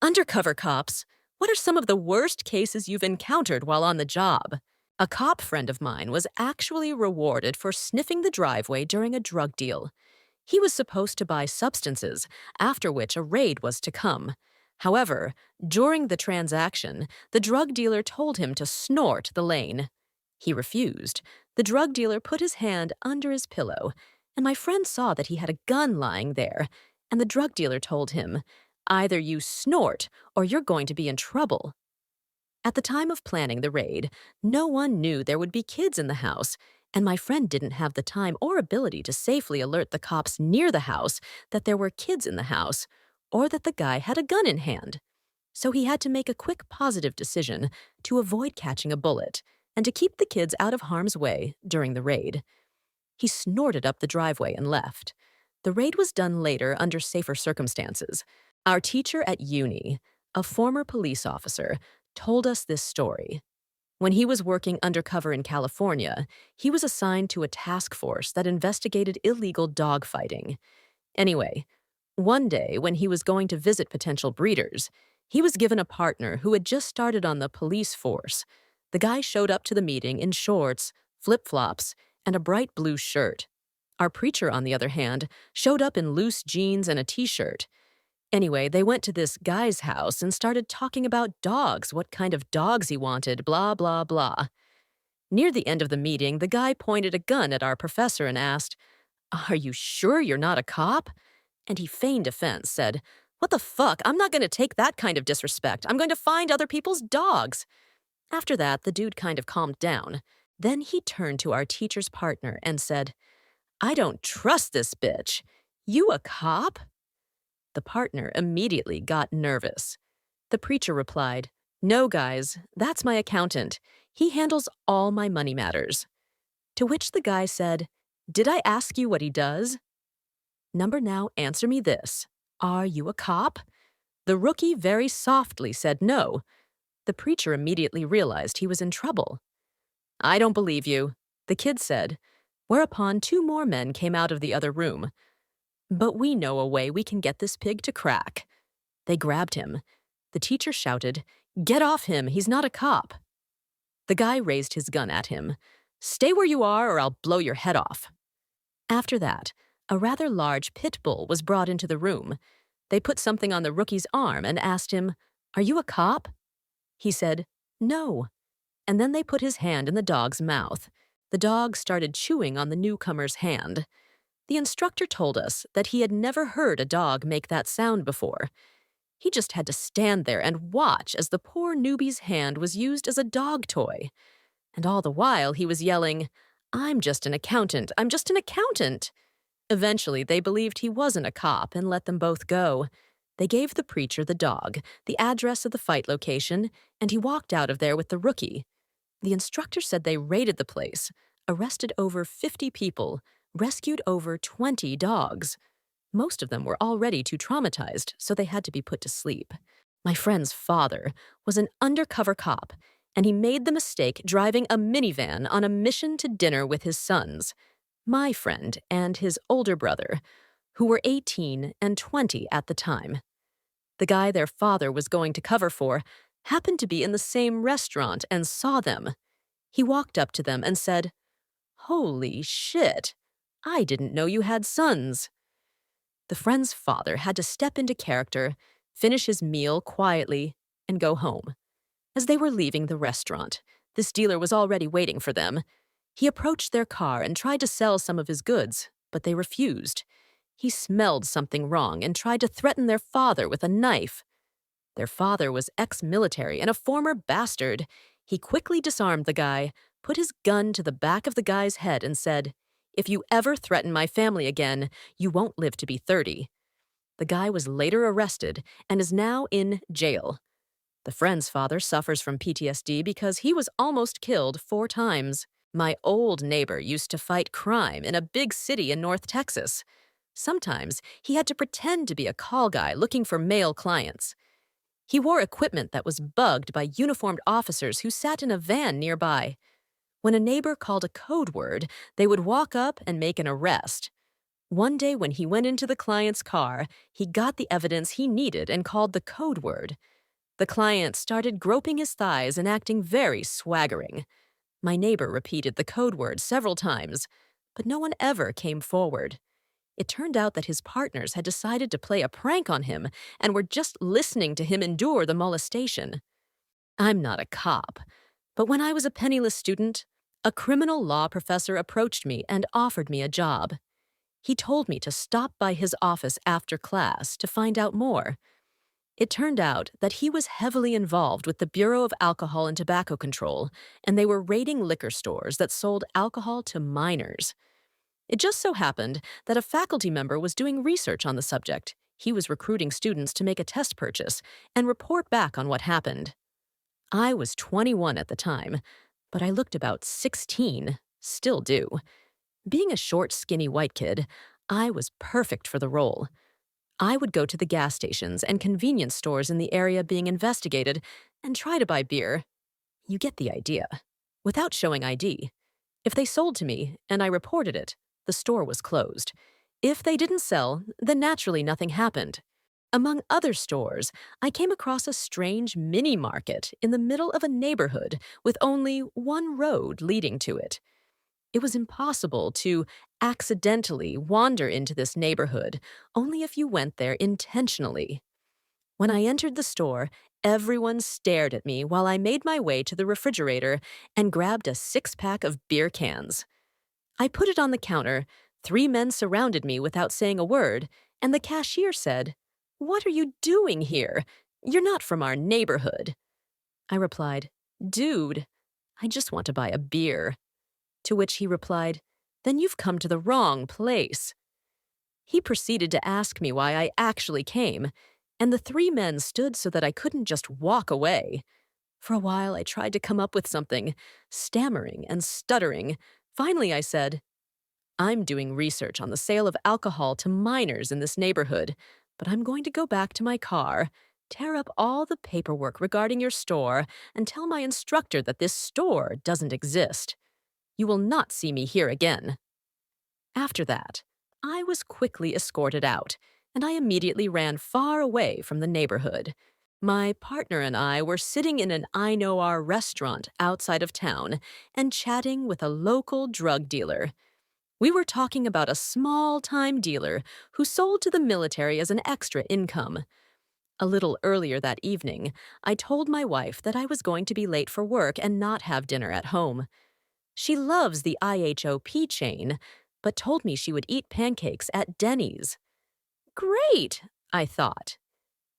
Undercover cops, what are some of the worst cases you've encountered while on the job? A cop friend of mine was actually rewarded for sniffing the driveway during a drug deal. He was supposed to buy substances, after which a raid was to come. However, during the transaction, the drug dealer told him to snort the lane. He refused. The drug dealer put his hand under his pillow, and my friend saw that he had a gun lying there, and the drug dealer told him, "Either you snort or you're going to be in trouble." At the time of planning the raid, no one knew there would be kids in the house, and my friend didn't have the time or ability to safely alert the cops near the house that there were kids in the house, or that the guy had a gun in hand. So he had to make a quick positive decision to avoid catching a bullet and to keep the kids out of harm's way during the raid. He snorted up the driveway and left. The raid was done later under safer circumstances. Our teacher at uni, a former police officer, told us this story. When he was working undercover in California, he was assigned to a task force that investigated illegal dogfighting. Anyway, one day when he was going to visit potential breeders, he was given a partner who had just started on the police force. The guy showed up to the meeting in shorts, flip-flops, and a bright blue shirt. Our preacher, on the other hand, showed up in loose jeans and a t-shirt. Anyway, they went to this guy's house and started talking about dogs, what kind of dogs he wanted, blah, blah, blah. Near the end of the meeting, the guy pointed a gun at our professor and asked, "Are you sure you're not a cop?" And he feigned offense, said, "What the fuck? I'm not going to take that kind of disrespect. I'm going to find other people's dogs." After that, the dude kind of calmed down. Then he turned to our teacher's partner and said, "I don't trust this bitch. You a cop?" The partner immediately got nervous. The preacher replied, "No, guys, that's my accountant. He handles all my money matters." To which the guy said, "Did I ask you what he does?" Number now, answer me this. Are you a cop? The rookie very softly said no. The preacher immediately realized he was in trouble. "I don't believe you," the kid said, whereupon two more men came out of the other room. "But we know a way we can get this pig to crack." They grabbed him. The teacher shouted, "Get off him, he's not a cop." The guy raised his gun at him. "Stay where you are or I'll blow your head off." After that, a rather large pit bull was brought into the room. They put something on the rookie's arm and asked him, "Are you a cop?" He said, "No." And then they put his hand in the dog's mouth. The dog started chewing on the newcomer's hand. The instructor told us that he had never heard a dog make that sound before. He just had to stand there and watch as the poor newbie's hand was used as a dog toy. And all the while he was yelling, "I'm just an accountant, I'm just an accountant." Eventually, they believed he wasn't a cop and let them both go. They gave the preacher the dog, the address of the fight location, and he walked out of there with the rookie. The instructor said they raided the place, arrested over 50 people, rescued over 20 dogs. Most of them were already too traumatized, so they had to be put to sleep. My friend's father was an undercover cop, and he made the mistake driving a minivan on a mission to dinner with his sons, my friend and his older brother, who were 18 and 20 at the time. The guy their father was going to cover for happened to be in the same restaurant and saw them. He walked up to them and said, "Holy shit, I didn't know you had sons." The friend's father had to step into character, finish his meal quietly, and go home. As they were leaving the restaurant, this dealer was already waiting for them. He approached their car and tried to sell some of his goods, but they refused. He smelled something wrong and tried to threaten their father with a knife. Their father was ex-military and a former bastard. He quickly disarmed the guy, put his gun to the back of the guy's head and said, "If you ever threaten my family again, you won't live to be 30. The guy was later arrested and is now in jail. The friend's father suffers from PTSD because he was almost killed 4 times. My old neighbor used to fight crime in a big city in North Texas. Sometimes he had to pretend to be a call guy looking for male clients. He wore equipment that was bugged by uniformed officers who sat in a van nearby. When a neighbor called a code word, they would walk up and make an arrest. One day when he went into the client's car, he got the evidence he needed and called the code word. The client started groping his thighs and acting very swaggering. My neighbor repeated the code word several times, but no one ever came forward. It turned out that his partners had decided to play a prank on him and were just listening to him endure the molestation. I'm not a cop, but when I was a penniless student, a criminal law professor approached me and offered me a job. He told me to stop by his office after class to find out more. It turned out that he was heavily involved with the Bureau of Alcohol and Tobacco Control, and they were raiding liquor stores that sold alcohol to minors. It just so happened that a faculty member was doing research on the subject. He was recruiting students to make a test purchase and report back on what happened. I was 21 at the time, but I looked about 16, still do. Being a short, skinny white kid, I was perfect for the role. I would go to the gas stations and convenience stores in the area being investigated and try to buy beer. You get the idea. Without showing ID. If they sold to me and I reported it, the store was closed. If they didn't sell, then naturally nothing happened. Among other stores, I came across a strange mini market in the middle of a neighborhood with only one road leading to it. It was impossible to accidentally wander into this neighborhood only if you went there intentionally. When I entered the store, everyone stared at me while I made my way to the refrigerator and grabbed a six-pack of beer cans. I put it on the counter, 3 men surrounded me without saying a word, and the cashier said, "What are you doing here? You're not from our neighborhood." I replied, "Dude, I just want to buy a beer." To which he replied, "Then you've come to the wrong place." He proceeded to ask me why I actually came, and the 3 men stood so that I couldn't just walk away. For a while, I tried to come up with something, stammering and stuttering. Finally, I said, "I'm doing research on the sale of alcohol to minors in this neighborhood, but I'm going to go back to my car, tear up all the paperwork regarding your store, and tell my instructor that this store doesn't exist. You will not see me here again." After that, I was quickly escorted out, and I immediately ran far away from the neighborhood. My partner and I were sitting in an I Know Our restaurant outside of town and chatting with a local drug dealer. We were talking about a small-time dealer who sold to the military as an extra income. A little earlier that evening, I told my wife that I was going to be late for work and not have dinner at home. She loves the IHOP chain, but told me she would eat pancakes at Denny's. Great, I thought,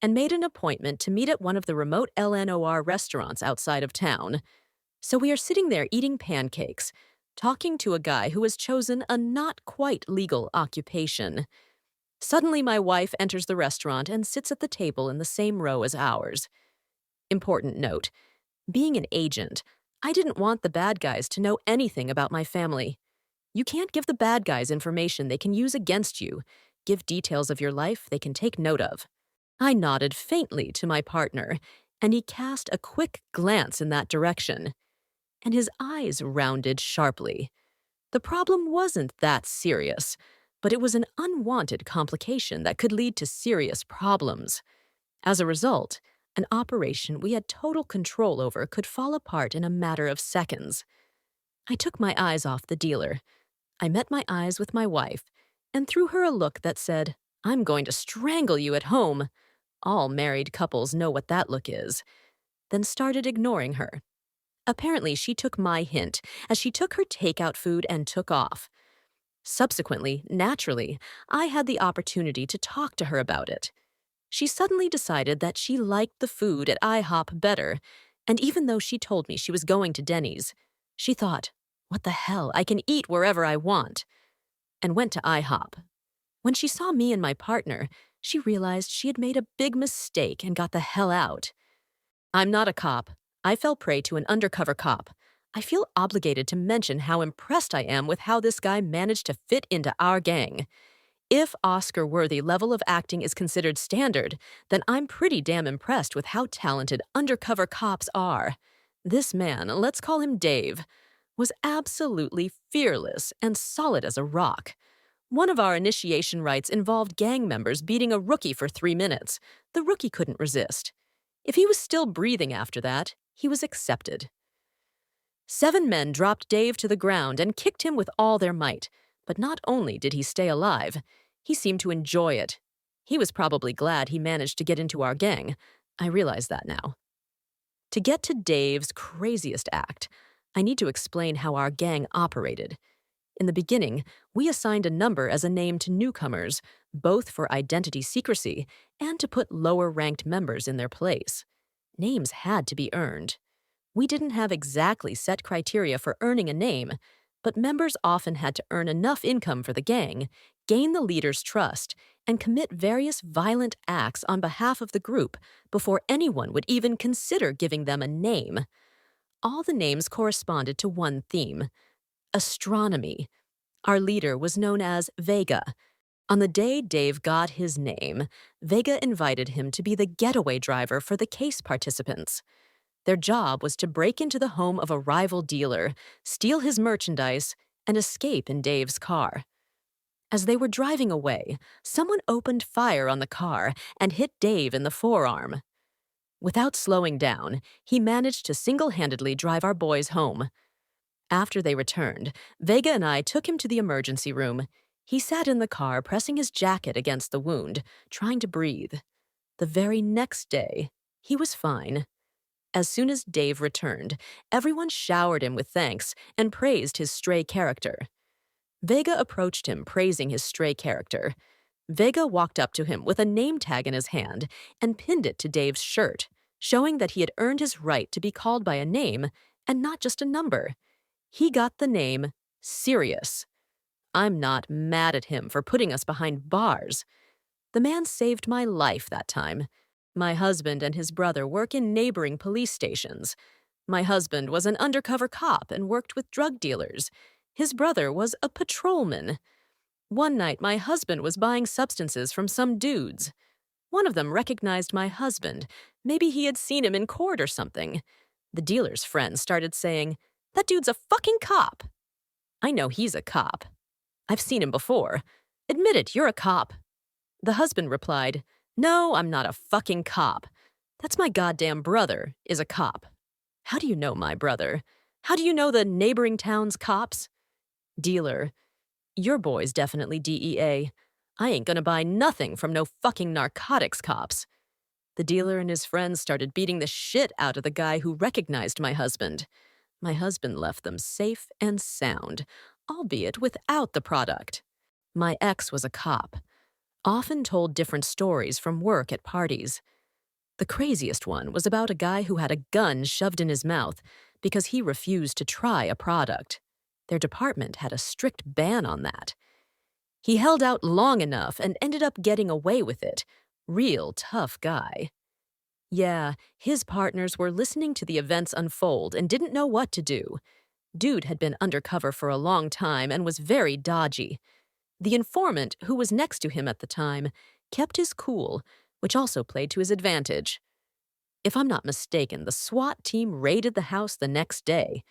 and made an appointment to meet at one of the remote LNOR restaurants outside of town. So we are sitting there eating pancakes, talking to a guy who has chosen a not quite legal occupation. Suddenly, my wife enters the restaurant and sits at the table in the same row as ours. Important note, being an agent, I didn't want the bad guys to know anything about my family. You can't give the bad guys information they can use against you. Give details of your life they can take note of. I nodded faintly to my partner, and he cast a quick glance in that direction. And his eyes rounded sharply. The problem wasn't that serious, but it was an unwanted complication that could lead to serious problems. As a result, an operation we had total control over could fall apart in a matter of seconds. I took my eyes off the dealer. I met my eyes with my wife and threw her a look that said, "I'm going to strangle you at home." All married couples know what that look is. Then started ignoring her. Apparently, she took my hint as she took her takeout food and took off. Subsequently, naturally, I had the opportunity to talk to her about it. She suddenly decided that she liked the food at IHOP better, and even though she told me she was going to Denny's, she thought, "What the hell, I can eat wherever I want," and went to IHOP. When she saw me and my partner, she realized she had made a big mistake and got the hell out. I'm not a cop. I fell prey to an undercover cop. I feel obligated to mention how impressed I am with how this guy managed to fit into our gang. If Oscar-worthy level of acting is considered standard, then I'm pretty damn impressed with how talented undercover cops are. This man, let's call him Dave, was absolutely fearless and solid as a rock. One of our initiation rites involved gang members beating a rookie for 3 minutes. The rookie couldn't resist. If he was still breathing after that, he was accepted. 7 men dropped Dave to the ground and kicked him with all their might. But not only did he stay alive, he seemed to enjoy it. He was probably glad he managed to get into our gang. I realize that now. To get to Dave's craziest act, I need to explain how our gang operated. In the beginning, we assigned a number as a name to newcomers, both for identity secrecy and to put lower-ranked members in their place. Names had to be earned. We didn't have exactly set criteria for earning a name, but members often had to earn enough income for the gang, gain the leader's trust, and commit various violent acts on behalf of the group before anyone would even consider giving them a name. All the names corresponded to one theme: astronomy. Our leader was known as Vega. On the day Dave got his name, Vega invited him to be the getaway driver for the case participants. Their job was to break into the home of a rival dealer, steal his merchandise, and escape in Dave's car. As they were driving away, someone opened fire on the car and hit Dave in the forearm. Without slowing down, he managed to single-handedly drive our boys home. After they returned, Vega and I took him to the emergency room. He sat in the car, pressing his jacket against the wound, trying to breathe. The very next day, he was fine. As soon as Dave returned, everyone showered him with thanks and praised his stray character. Vega approached him, praising his stray character. Vega walked up to him with a name tag in his hand and pinned it to Dave's shirt, showing that he had earned his right to be called by a name and not just a number. He got the name Sirius. I'm not mad at him for putting us behind bars. The man saved my life that time. My husband and his brother work in neighboring police stations. My husband was an undercover cop and worked with drug dealers. His brother was a patrolman. One night, my husband was buying substances from some dudes. One of them recognized my husband. Maybe he had seen him in court or something. The dealer's friends started saying, "That dude's a fucking cop." I know he's a cop. I've seen him before. Admit it, you're a cop. The husband replied, "No, I'm not a fucking cop. That's my goddamn brother, is a cop." How do you know my brother? How do you know the neighboring town's cops? Dealer, your boy's definitely DEA. I ain't gonna buy nothing from no fucking narcotics cops. The dealer and his friends started beating the shit out of the guy who recognized my husband. My husband left them safe and sound, albeit without the product. My ex was a cop, often told different stories from work at parties. The craziest one was about a guy who had a gun shoved in his mouth because he refused to try a product. Their department had a strict ban on that. He held out long enough and ended up getting away with it. Real tough guy. Yeah, his partners were listening to the events unfold and didn't know what to do. Dude had been undercover for a long time and was very dodgy. The informant, who was next to him at the time, kept his cool, which also played to his advantage. If I'm not mistaken, the SWAT team raided the house the next day.